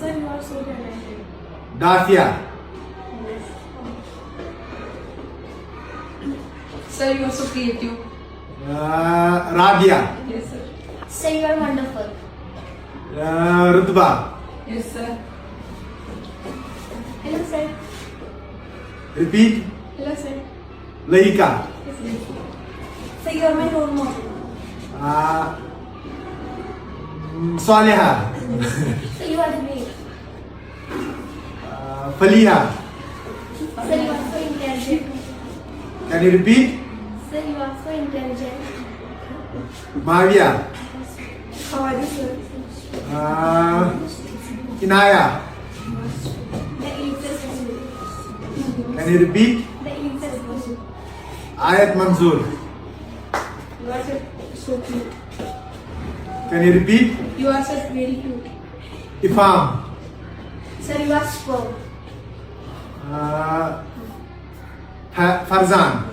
Sir, you are so talented. Dacia. Yes. Sir, you are so creative. Rabia. Yes, sir. Sir, you are wonderful. Rutba. Yes, sir. Hello, sir. Repeat. Hello, sir. Laika. Yes, sir. Sir, you are my role model. Saliha. Sir, you are the great. Faliha. Sir, you are so intelligent. Can you repeat? Sir, you are so intelligent. Mavia. How are you, sir? Inaya. The ageless person. Can you repeat? The ageless person. Ayat Manzoor. You are so cute. Can you repeat? You are such very cute. Ifam. Sir, you are superb. Farzan.